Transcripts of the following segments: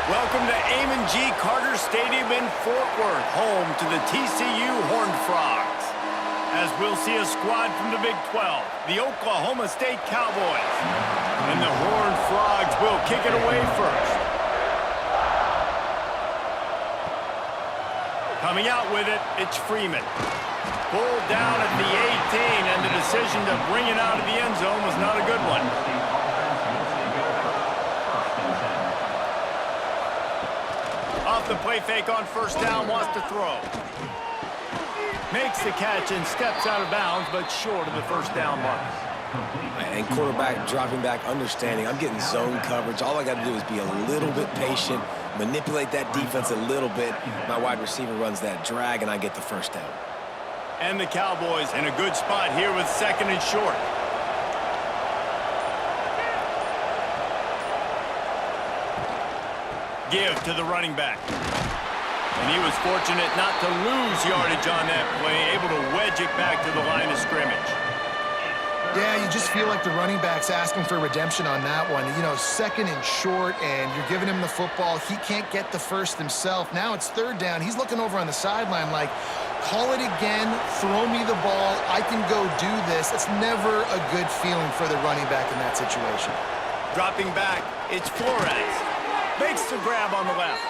Welcome to Amon G. Carter Stadium in Fort Worth, home to the TCU Horned Frogs. As we'll see a squad from the Big 12, the Oklahoma State Cowboys. And the Horned Frogs will kick it away first. Coming out with it, it's Freeman. Pulled down at the 18, and the decision to bring it out of the end zone was not a good one. Off the play fake on first down, wants to throw. Makes the catch and steps out of bounds, but short of the first down mark. And quarterback dropping back, understanding I'm getting zone coverage. All I got to do is be a little bit patient, manipulate that defense a little bit. My wide receiver runs that drag, and I get the first down. And the Cowboys in a good spot here with second and short. Give to the running back. And he was fortunate not to lose yardage on that play, able to wedge it back to the line of scrimmage. Yeah, you just feel like the running back's asking for redemption on that one. You know, second and short, and you're giving him the football. He can't get the first himself. Now it's third down. He's looking over on the sideline like, call it again, throw me the ball, I can go do this. It's never a good feeling for the running back in that situation. Dropping back, it's Flores. Makes the grab on the left.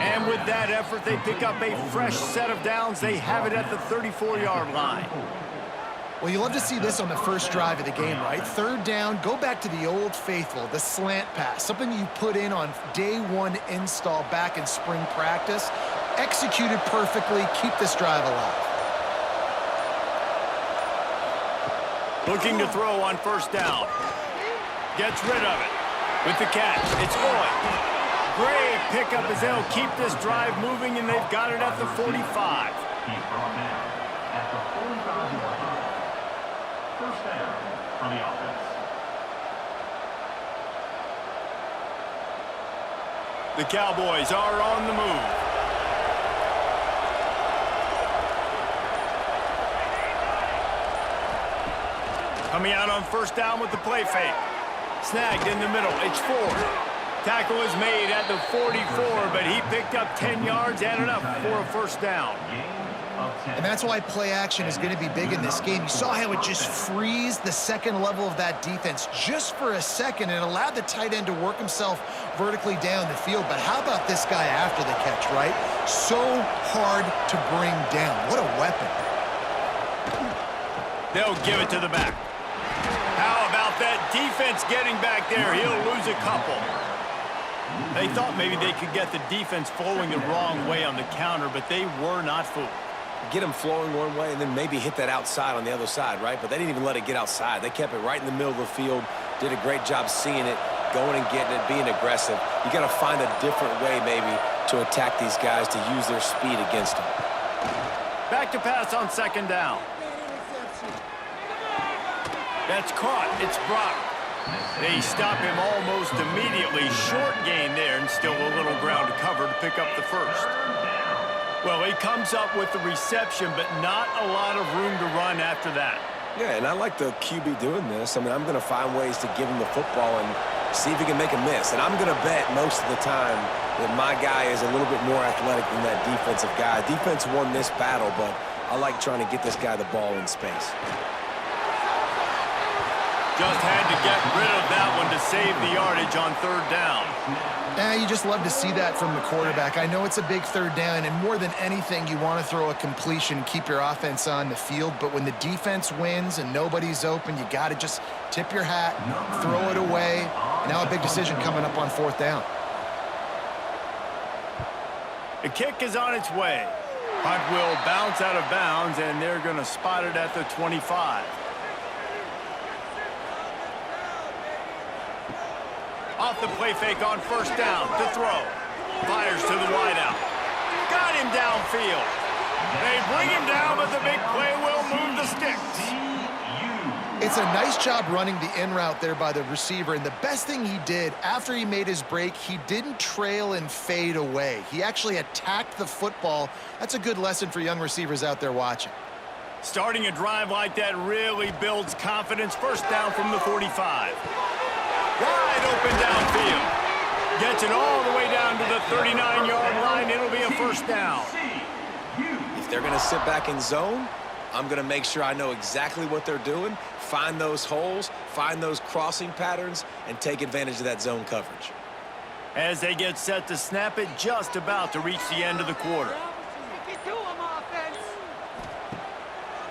And with that effort, they pick up a fresh set of downs. They have it at the 34-yard line. Well, you love to see this on the first drive of the game, right? Third down, go back to the old faithful, the slant pass, something you put in on day one install back in spring practice. Executed perfectly, keep this drive alive. Looking to throw on first down. Gets rid of it. With the catch, it's Boyd. Great pickup as they'll keep this drive moving, and they've got it at the 45. He's brought down at the 45-yard line. First down on the offense. The Cowboys are on the move. Coming out on first down with the play fake. Snagged in the middle, it's Ford. Tackle is made at the 44, but he picked up 10 yards and enough for a first down. And that's why play action is going to be big in this game. You saw how it just frees the second level of that defense just for a second and allowed the tight end to work himself vertically down the field. But how about this guy after the catch, right? So hard to bring down. What a weapon. They'll give it to the back. How about that defense getting back there? He'll lose a couple. They thought maybe they could get the defense flowing the wrong way on the counter, but they were not fooled. Get them flowing one way and then maybe hit that outside on the other side, right? But they didn't even let it get outside. They kept it right in the middle of the field, did a great job seeing it, going and getting it, being aggressive. You got to find a different way maybe to attack these guys, to use their speed against them. Back to pass on second down. That's caught. It's Brock. They stop him almost immediately. Short gain there, and still a little ground to cover to pick up the first. Well, he comes up with the reception, but not a lot of room to run after that. Yeah, and I like the QB doing this. I mean, I'm going to find ways to give him the football and see if he can make a miss. And I'm going to bet most of the time that my guy is a little bit more athletic than that defensive guy. Defense won this battle, but I like trying to get this guy the ball in space. Just had to get rid of that one to save the yardage on third down. You just love to see that from the quarterback. I know it's a big third down, and more than anything, you want to throw a completion, keep your offense on the field. But when the defense wins and nobody's open, you got to just tip your hat, throw it away. Now a big decision coming up on fourth down. The kick is on its way. Punt will bounce out of bounds, and they're going to spot it at the 25. Off the play fake on first down to throw. Fires to the wideout. Got him downfield. They bring him down, but the big play will move the sticks. It's a nice job running the in route there by the receiver, and the best thing he did after he made his break, he didn't trail and fade away. He actually attacked the football. That's a good lesson for young receivers out there watching. Starting a drive like that really builds confidence. First down from the 45. Wide open downfield. Gets it all the way down to the 39-yard line. It'll be a first down. If they're going to sit back in zone, I'm going to make sure I know exactly what they're doing, find those holes, find those crossing patterns, and take advantage of that zone coverage. As they get set to snap it, just about to reach the end of the quarter.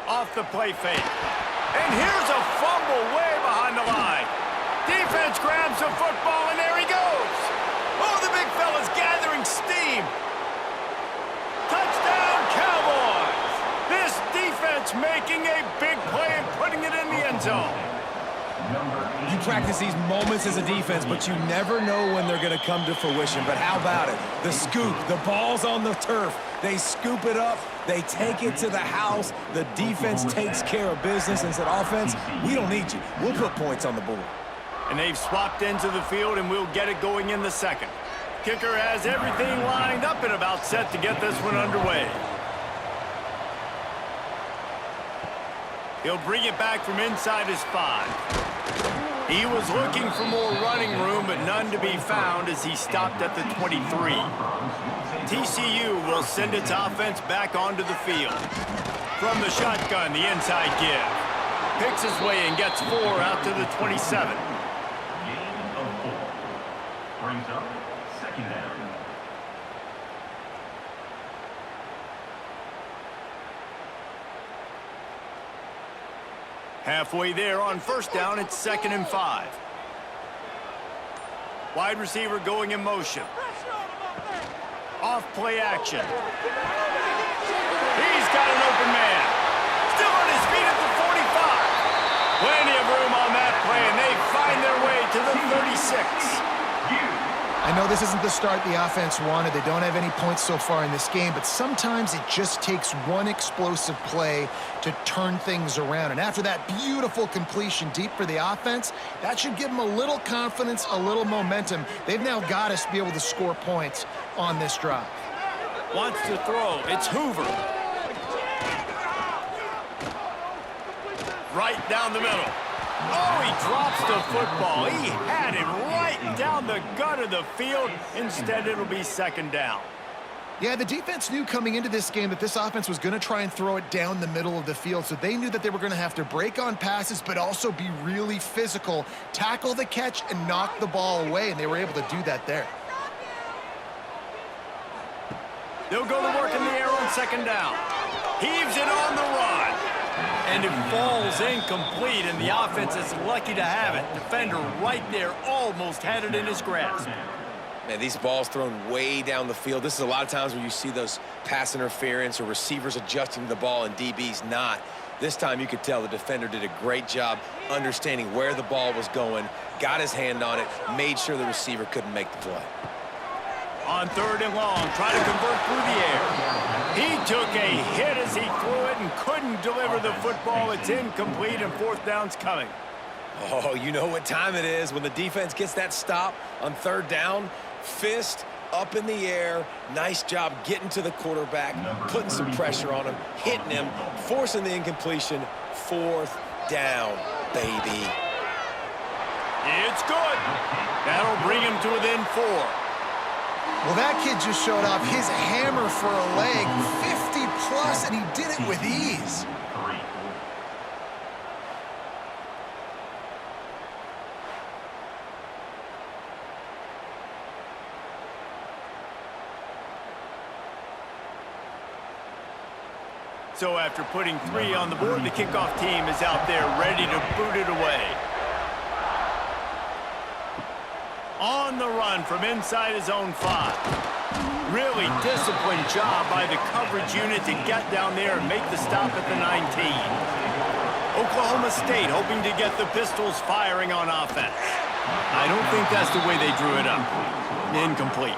Off the play fake. And here's a fumble way behind the line. Defense grabs the football, and there he goes. Oh, the big fella's gathering steam. Touchdown, Cowboys. This defense making a big play and putting it in the end zone. You practice these moments as a defense, but you never know when they're going to come to fruition. But how about it? The scoop, the ball's on the turf. They scoop it up. They take it to the house. The defense takes care of business and said, offense, we don't need you. We'll put points on the board. And they've swapped into the field, and we'll get it going in the second. Kicker has everything lined up and about set to get this one underway. He'll bring it back from inside his 5. He was looking for more running room, but none to be found as he stopped at the 23. TCU will send its offense back onto the field. From the shotgun, the inside give. Picks his way and gets 4 out to the 27. Gain of 4. Brings up second down. Halfway there on first down, it's 2nd and 5. Wide receiver going in motion. Off play action. He's got an open man. Still on his feet at the 45. Plenty of room on that play, and they find their way to the 36. I know this isn't the start the offense wanted. They don't have any points so far in this game, but sometimes it just takes one explosive play to turn things around. And after that beautiful completion deep for the offense, that should give them a little confidence, a little momentum. They've now got us to be able to score points on this drive. Wants to throw. It's Hoover. Right down the middle. Oh, he drops the football. He had it right down the gut of the field. Instead, it'll be 2nd down. Yeah, the defense knew coming into this game that this offense was going to try and throw it down the middle of the field, so they knew that they were going to have to break on passes but also be really physical, tackle the catch, and knock the ball away, and they were able to do that there. They'll go to work in the air on 2nd down. Heaves it on the run. And it falls incomplete, and the offense is lucky to have it. Defender right there almost had it in his grasp. Man, these balls thrown way down the field. This is a lot of times where you see those pass interference or receivers adjusting to the ball and DBs not. This time you could tell the defender did a great job understanding where the ball was going, got his hand on it, made sure the receiver couldn't make the play. On 3rd and long, try to convert through the air. He took a hit as he threw it and couldn't deliver the football. It's incomplete, and 4th down's coming. Oh, you know what time it is when the defense gets that stop on 3rd down. Fist up in the air. Nice job getting to the quarterback, putting some pressure on him, hitting him, forcing the incompletion. 4th down, baby. It's good. That'll bring him to within 4. Well, that kid just showed off his hammer for a leg, 50+, and he did it with ease. So after putting 3 on the board, the kickoff team is out there ready to boot it away. On the run from inside his own 5. Really disciplined job by the coverage unit to get down there and make the stop at the 19. Oklahoma State hoping to get the Pistols firing on offense. I don't think that's the way they drew it up. Incomplete.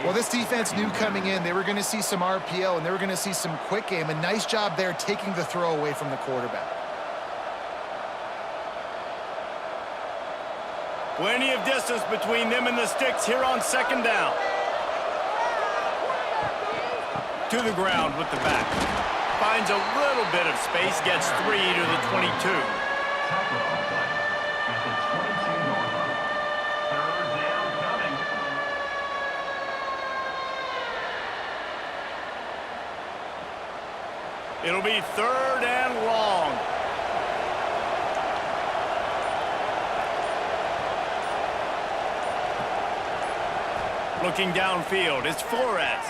Well, this defense knew coming in they were going to see some RPO and they were going to see some quick game. A nice job there taking the throw away from the quarterback. Plenty of distance between them and the sticks here on 2nd down. To the ground with the back. Finds a little bit of space, gets 3 to the 22. Tackle on play at the 22-yard line. 3rd down coming. It'll be 3rd and long. Looking downfield, it's Flores.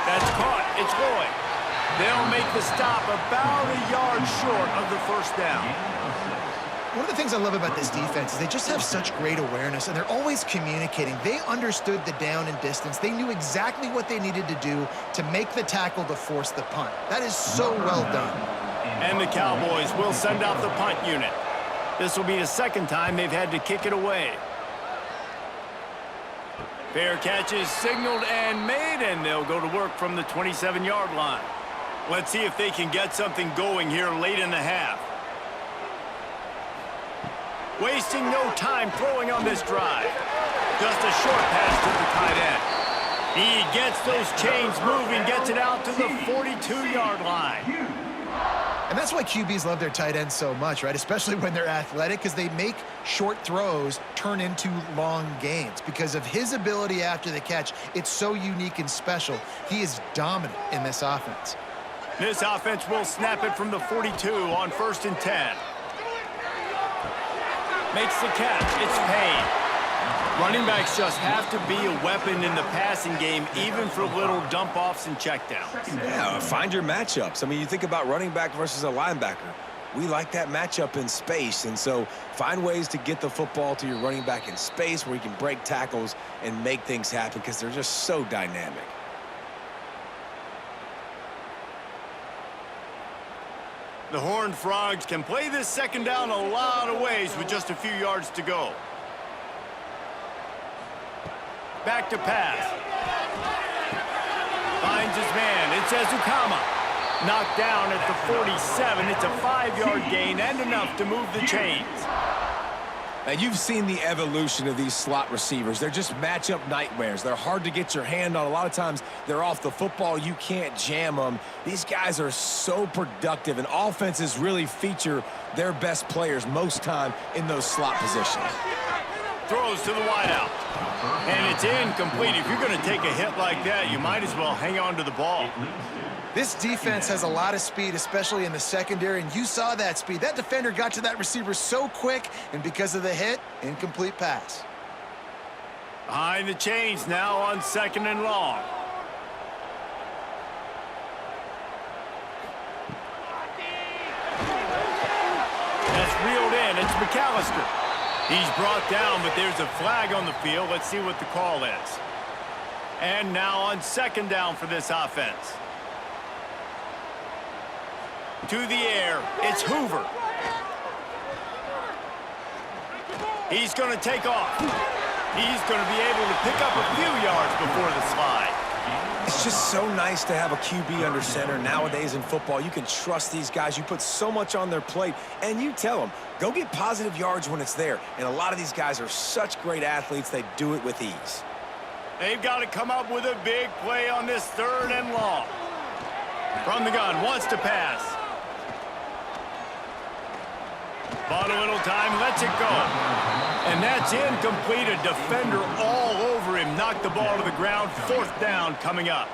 That's caught. It's Lloyd. They'll make the stop about a yard short of the first down. One of the things I love about this defense is they just have such great awareness, and they're always communicating. They understood the down and distance. They knew exactly what they needed to do to make the tackle to force the punt. That is so well done. And the Cowboys will send out the punt unit. This will be the second time they've had to kick it away. Fair catch is signaled and made, and they'll go to work from the 27-yard line. Let's see if they can get something going here late in the half. Wasting no time throwing on this drive. Just a short pass to the tight end. He gets those chains moving, gets it out to the 42-yard line. And that's why QBs love their tight ends so much, right? Especially when they're athletic, because they make short throws turn into long gains. Because of his ability after the catch, it's so unique and special. He is dominant in this offense. This offense will snap it from the 42 on 1st and 10. Makes the catch. It's Payne. Running backs just have to be a weapon in the passing game, even for little dump-offs and checkdowns. Yeah, find your matchups. I mean, you think about running back versus a linebacker. We like that matchup in space, and so find ways to get the football to your running back in space where you can break tackles and make things happen because they're just so dynamic. The Horned Frogs can play this second down a lot of ways with just a few yards to go. Back to pass. Finds his man. It's Ezukama. Knocked down at the 47. It's a 5-yard gain and enough to move the chains. Now, you've seen the evolution of these slot receivers. They're just matchup nightmares. They're hard to get your hand on. A lot of times, they're off the football. You can't jam them. These guys are so productive, and offenses really feature their best players most time in those slot positions. Throws to the wideout. And it's incomplete. If you're going to take a hit like that, you might as well hang on to the ball. This defense has a lot of speed, especially in the secondary, and you saw that speed. That defender got to that receiver so quick, and because of the hit, incomplete pass. Behind the chains now on 2nd and long. That's reeled in. It's McAllister. He's brought down, but there's a flag on the field. Let's see what the call is. And now on 2nd down for this offense. To the air, it's Hoover. He's going to take off. He's going to be able to pick up a few yards before the slide. It's just so nice to have a QB under center. Nowadays in football, you can trust these guys. You put so much on their plate, and you tell them, go get positive yards when it's there. And a lot of these guys are such great athletes, they do it with ease. They've got to come up with a big play on this 3rd and long. From the gun, wants to pass. Bought a little time, lets it go. And that's incomplete. A defender all over him. Knocked the ball to the ground. 4th down coming up.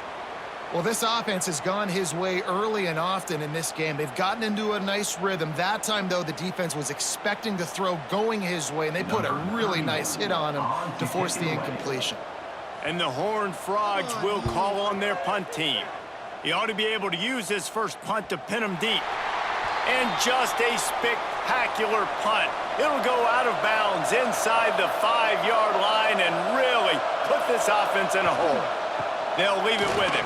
Well, this offense has gone his way early and often in this game. They've gotten into a nice rhythm. That time, though, the defense was expecting the throw going his way, and they put a really nice hit on him to force the incompletion. And the Horned Frogs will call on their punt team. He ought to be able to use his first punt to pin him deep. And just a spectacular punt. It'll go out of bounds inside the 5-yard line and really put this offense in a hole. They'll leave it with him.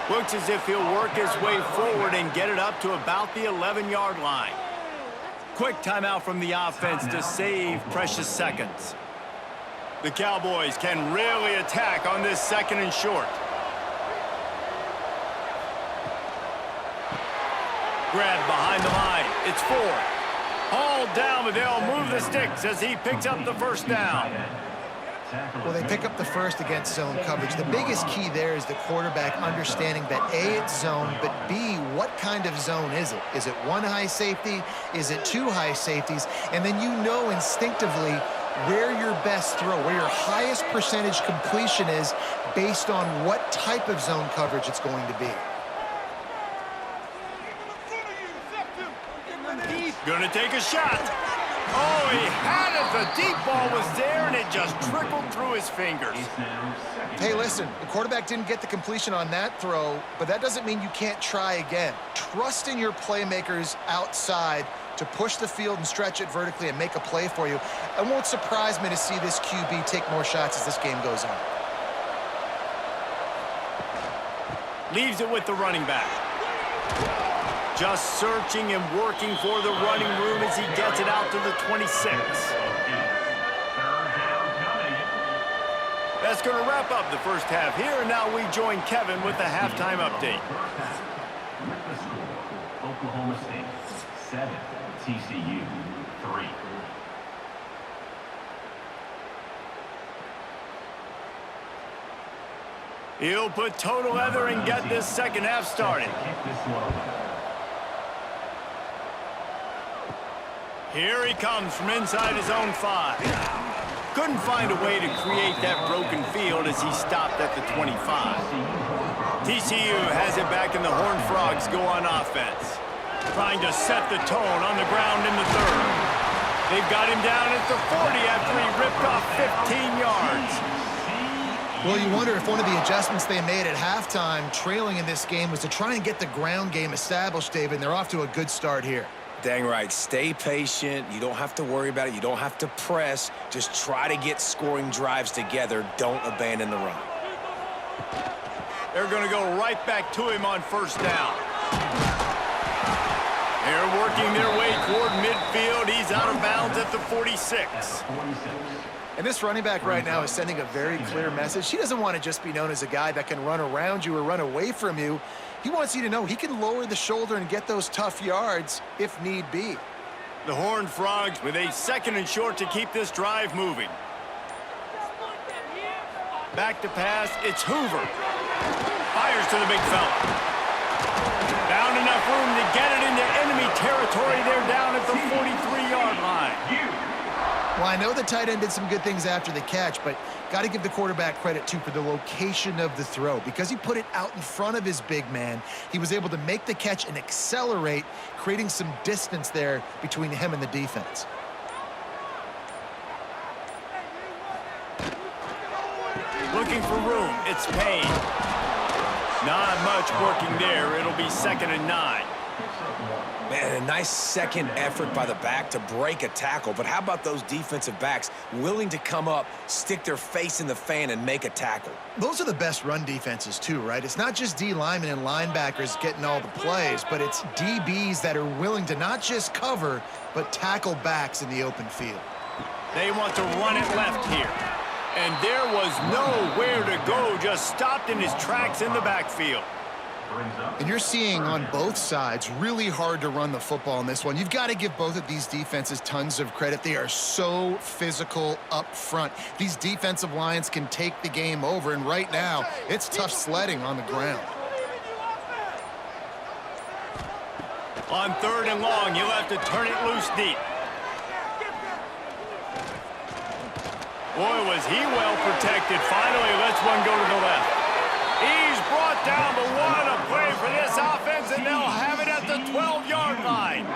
Looks as if he'll work his way forward and get it up to about the 11-yard line. Quick timeout from the offense to save precious seconds. The Cowboys can really attack on this 2nd and short. Grab behind the line. It's 4. Hauled down, but they'll move the sticks as he picks up the 1st down. Well, they pick up the first against zone coverage. The biggest key there is the quarterback understanding that A, it's zone, but B, what kind of zone is it? Is it 1 high safety? Is it 2 high safeties? And then you know instinctively where your best throw, where your highest percentage completion is based on what type of zone coverage it's going to be. Gonna take a shot. Oh, he had it. The deep ball was there, and it just trickled through his fingers. Hey, listen, the quarterback didn't get the completion on that throw, but that doesn't mean you can't try again. Trust in your playmakers outside to push the field and stretch it vertically and make a play for you. It won't surprise me to see this QB take more shots as this game goes on. Leaves it with the running back. Just searching and working for the running room as he gets it out to the 26. That's going to wrap up the first half here, and now we join Kevin with the halftime update. Oklahoma State 7, TCU 3. He'll put total leather and get this second half started. Here he comes from inside his own 5. Couldn't find a way to create that broken field as he stopped at the 25. TCU has it back, and the Horned Frogs go on offense, trying to set the tone on the ground in the third. They've got him down at the 40 after he ripped off 15 yards. Well, you wonder if one of the adjustments they made at halftime, trailing in this game, was to try and get the ground game established, David, and they're off to a good start here. Dang right. Stay patient. You don't have to worry about it. You don't have to press. Just try to get scoring drives together. Don't abandon the run. They're going to go right back to him on first down. They're working their way toward midfield. He's out of bounds at the 46. And this running back right now is sending a very clear message. He doesn't want to just be known as a guy that can run around you or run away from you. He wants you to know he can lower the shoulder and get those tough yards if need be. The Horned Frogs with a second and short to keep this drive moving. Back to pass, it's Hoover. Fires to the big fella. Found enough room to get it into enemy territory. They're down at the 43-yard line. Well, I know the tight end did some good things after the catch, but got to give the quarterback credit, too, for the location of the throw. Because he put it out in front of his big man, he was able to make the catch and accelerate, creating some distance there between him and the defense. Looking for room. It's Payne. Not much working there. It'll be 2nd and 9. Man, a nice second effort by the back to break a tackle. But how about those defensive backs willing to come up, stick their face in the fan, and make a tackle? Those are the best run defenses, too, right? It's not just D linemen and linebackers getting all the plays, but it's DBs that are willing to not just cover, but tackle backs in the open field. They want to run it left here. And there was nowhere to go, just stopped in his tracks in the backfield. And you're seeing on both sides really hard to run the football in this one. You've got to give both of these defenses tons of credit. They are so physical up front. These defensive lines can take the game over, and right now, it's tough sledding on the ground. On 3rd and long, you'll have to turn it loose deep. Boy, was he well protected. Finally lets one go to the left. He's brought down, but what a play for this offense, and they'll have it at the 12-yard line.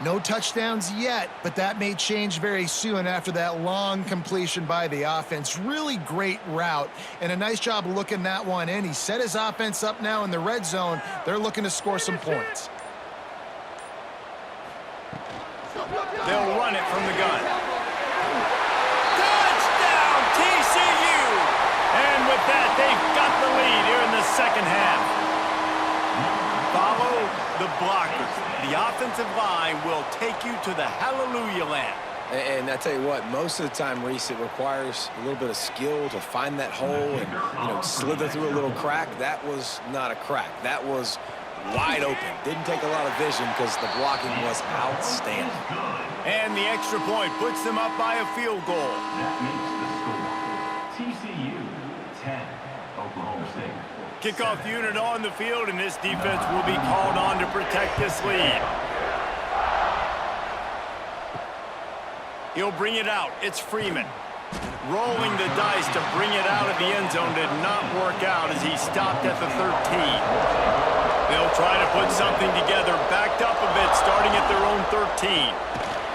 No touchdowns yet, but that may change very soon after that long completion by the offense. Really great route, and a nice job looking that one in. He set his offense up now in the red zone. They're looking to score some points. They'll run it from the gun. Touchdown, TCU! And with that, they've got the lead here in the second half. Follow the blockers. The offensive line will take you to the hallelujah land. And I tell you what, most of the time, Reese, it requires a little bit of skill to find that hole and, slither through a little crack. That was not a crack. That was wide open. Didn't take a lot of vision because the blocking was outstanding. And the extra point puts them up by a field goal. That makes the score TCU 10, Oklahoma State. Kickoff unit on the field, and this defense will be called on to protect this lead. He'll bring it out. It's Freeman. Rolling the dice to bring it out of the end zone did not work out as he stopped at the 13. They'll try to put something together, backed up a bit, starting at their own 13.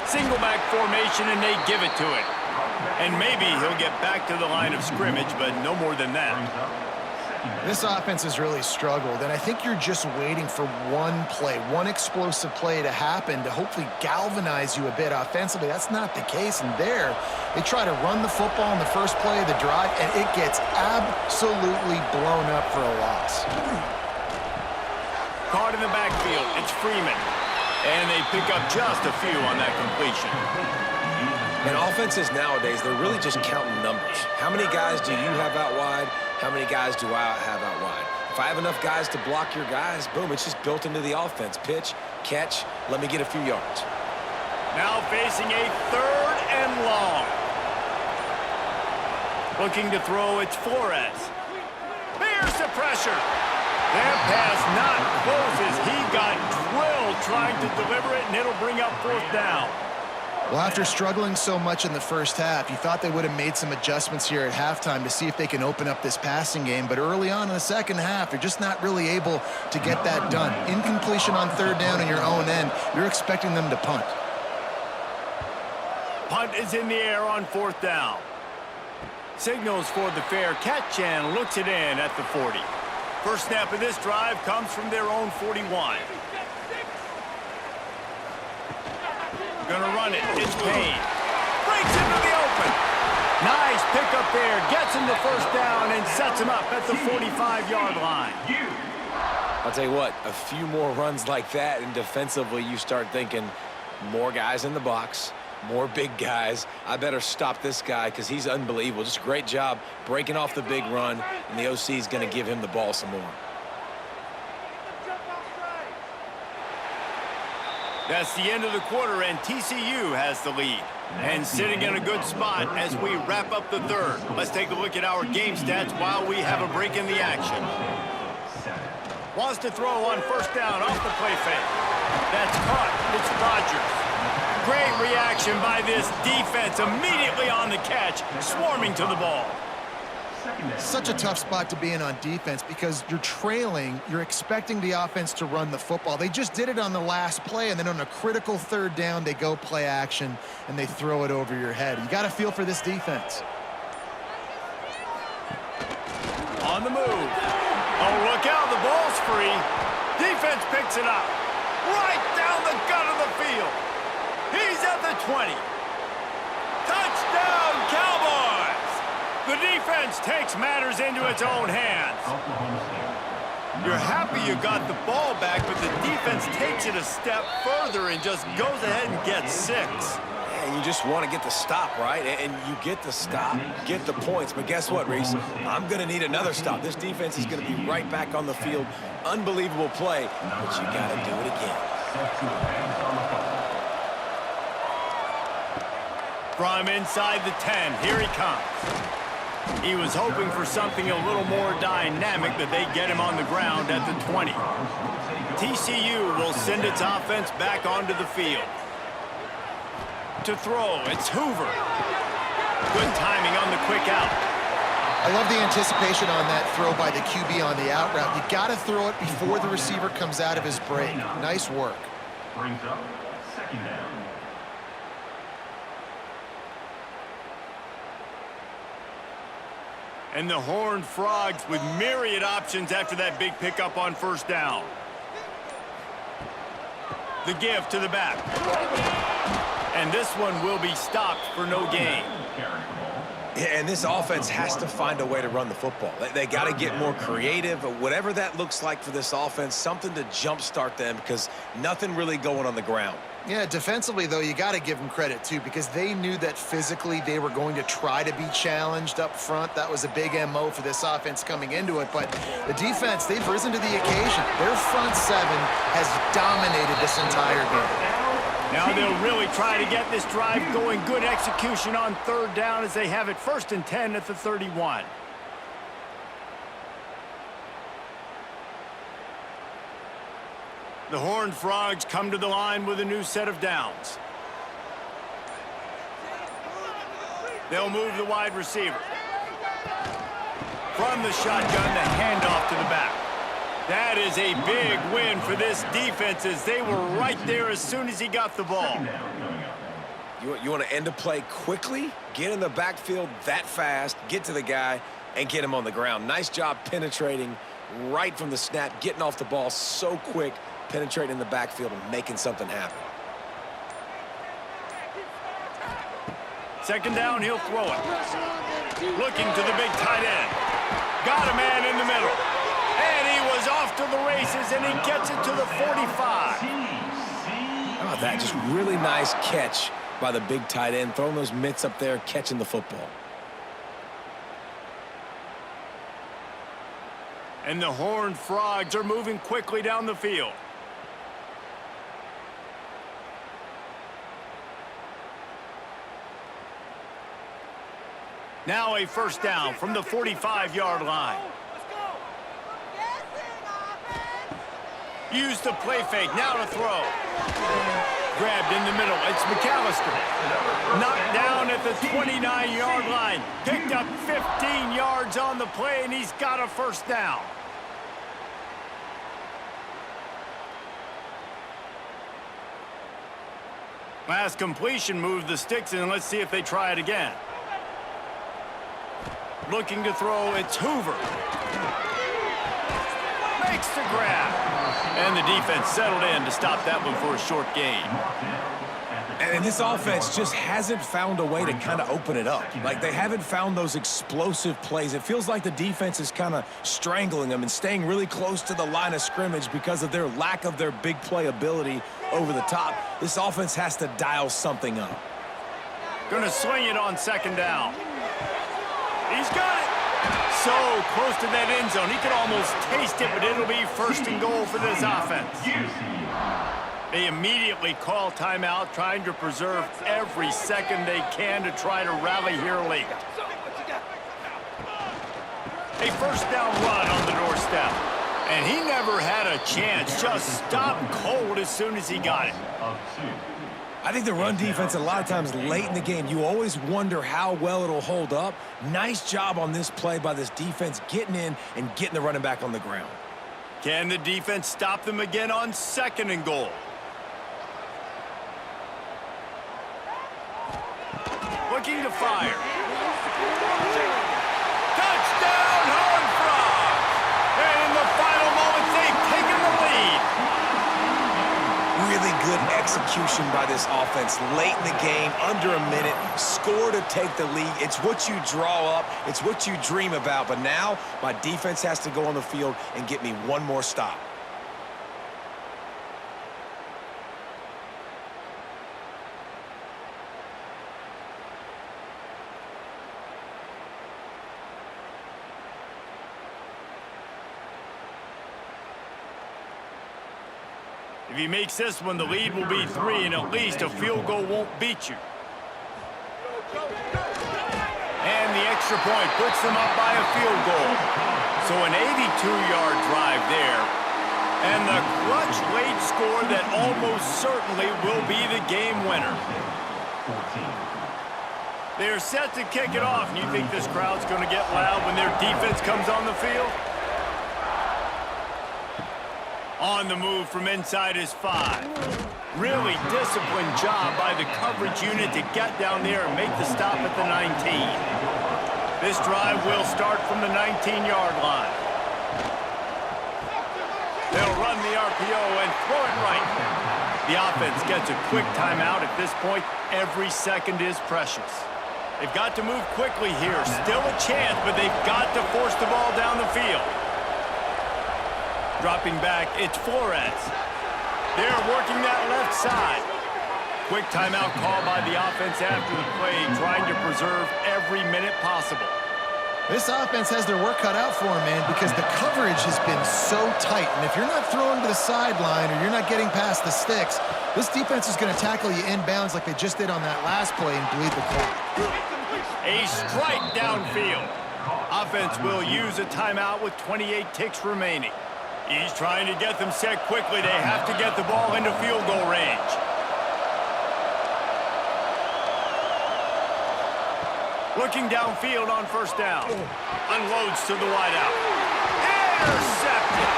Single back formation, and they give it to it. And maybe he'll get back to the line of scrimmage, but no more than that. This offense has really struggled, and I think you're just waiting for one play, one explosive play to happen to hopefully galvanize you a bit offensively. That's not the case, and there, they try to run the football in the first play of the drive, and it gets absolutely blown up for a loss. Caught in the backfield, it's Freeman. And they pick up just a few on that completion. And offenses nowadays, they're really just counting numbers. How many guys do you have out wide? How many guys do I have out wide? If I have enough guys to block your guys, boom, it's just built into the offense. Pitch, catch, let me get a few yards. Now facing a 3rd and long. Looking to throw, it's Flores. There's the pressure. That pass not close as he got drilled trying to deliver it, and it'll bring up 4th down. Well, after struggling so much in the first half, you thought they would have made some adjustments here at halftime to see if they can open up this passing game. But early on in the second half, they're just not really able to get that done. Incompletion on 3rd down in your own end, you're expecting them to punt. Punt is in the air on 4th down. Signals for the fair catch and looks it in at the 40. First snap of this drive comes from their own 41. Gonna run it. It's Payne. Breaks into the open. Nice pickup there. Gets him the first down and sets him up at the 45-yard line. I'll tell you what, a few more runs like that, and defensively you start thinking more guys in the box, more big guys. I better stop this guy because he's unbelievable. Just a great job breaking off the big run, and the OC is going to give him the ball some more. That's the end of the quarter, and TCU has the lead. And sitting in a good spot as we wrap up the 3rd. Let's take a look at our game stats while we have a break in the action. Wants to throw on 1st down off the play fake. That's caught. It's Rodgers. Great reaction by this defense, immediately on the catch, swarming to the ball. Such a tough spot to be in on defense because you're trailing, you're expecting the offense to run the football. They just did it on the last play, and then on a critical 3rd down, they go play action, and they throw it over your head. You got to feel for this defense. On the move. Oh, look out, the ball's free. Defense picks it up. Right down the gut of the field. He's at the 20. Touchdown, Cowboys! The defense takes matters into its own hands. You're happy you got the ball back, but the defense takes it a step further and just goes ahead and gets 6. And you just want to get the stop, right? And you get the stop, get the points. But guess what, Reese? I'm going to need another stop. This defense is going to be right back on the field. Unbelievable play, but you got to do it again. From inside the 10, here he comes. He was hoping for something a little more dynamic, but they get him on the ground at the 20. TCU will send its offense back onto the field. To throw, it's Hoover. Good timing on the quick out. I love the anticipation on that throw by the QB on the out route. You got to throw it before the receiver comes out of his break. Nice work. Brings up 2nd down. And the Horned Frogs with myriad options after that big pickup on 1st down. The give to the back. And this one will be stopped for no gain. And this offense has to find a way to run the football. They got to get more creative, whatever that looks like for this offense, something to jumpstart them because nothing really going on the ground. Yeah, defensively, though, you got to give them credit, too, because they knew that physically they were going to try to be challenged up front. That was a big MO for this offense coming into it. But the defense, they've risen to the occasion. Their front 7 has dominated this entire game. Now they'll really try to get this drive going. Good execution on 3rd down as they have it 1st and 10 at the 31. The Horned Frogs come to the line with a new set of downs. They'll move the wide receiver. From the shotgun, the handoff to the back. That is a big win for this defense as they were right there as soon as he got the ball. You want to end a play quickly, get in the backfield that fast, get to the guy, and get him on the ground. Nice job penetrating right from the snap, getting off the ball so quick, penetrating in the backfield and making something happen. Second down, he'll throw it. Looking to the big tight end. Got a man in the middle. And he was off to the races, and he gets it to the 45. How about that? Just really nice catch by the big tight end, throwing those mitts up there, catching the football. And the Horned Frogs are moving quickly down the field. Now a first down from the 45-yard line. Use the play fake, now to throw. Grabbed in the middle, it's McAllister. Knocked down at the 29-yard line. Picked up 15 yards on the play, and he's got a first down. Last completion moved the sticks, and let's see if they try it again. Looking to throw, it's Hoover. Makes the grab. And the defense settled in to stop that one for a short gain. And this offense just hasn't found a way to kind of open it up. Like, they haven't found those explosive plays. It feels like the defense is kind of strangling them and staying really close to the line of scrimmage because of their lack of their big play ability over the top. This offense has to dial something up. Gonna swing it on second down. He's got it. So close to that end zone. He could almost taste it, but it'll be first and goal for this offense. They immediately call timeout, trying to preserve every second they can to try to rally here late. A first down run on the doorstep. And he never had a chance. Just stopped cold as soon as he got it. I think the run defense, a lot of times late in the game, you always wonder how well it'll hold up. Nice job on this play by this defense, getting in and getting the running back on the ground. Can the defense stop them again on second and goal? Looking to fire. Touchdown, Horned Frogs! And in the final moments, they've taken the lead. Really good execution by this offense late in the game, under a minute, score to take the lead. It's what you draw up, it's what you dream about, but now my defense has to go on the field and get me one more stop. If he makes this one, the lead will be 3, and at least a field goal won't beat you. And the extra point puts them up by a field goal. So an 82-yard drive there. And the clutch late score that almost certainly will be the game winner. They're set to kick it off, and you think this crowd's going to get loud when their defense comes on the field? On the move from inside his 5. Really disciplined job by the coverage unit to get down there and make the stop at the 19. This drive will start from the 19-yard line. They'll run the RPO and throw it right. The offense gets a quick timeout. At this point, every second is precious. They've got to move quickly here. Still a chance, but they've got to force the ball down the field. Dropping back, it's Flores. They're working that left side. Quick timeout call by the offense after the play, trying to preserve every minute possible. This offense has their work cut out for them, man, because the coverage has been so tight. And if you're not throwing to the sideline or you're not getting past the sticks, this defense is going to tackle you inbounds like they just did on that last play and bleed the clock. A strike downfield. Offense will use a timeout with 28 ticks remaining. He's trying to get them set quickly. They have to get the ball into field goal range. Looking downfield on first down. Unloads to the wideout. And Intercepted.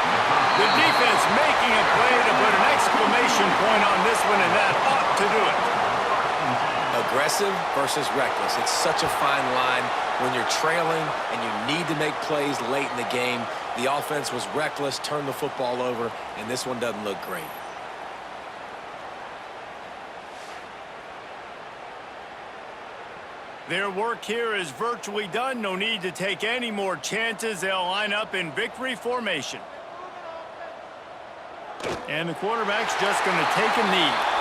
The defense making a play to put an exclamation point on this one, and that ought to do it. Aggressive versus reckless. It's such a fine line when you're trailing and you need to make plays late in the game. The offense was reckless, turned the football over, and this one doesn't look great. Their work here is virtually done. No need to take any more chances. They'll line up in victory formation. And the quarterback's just going to take a knee.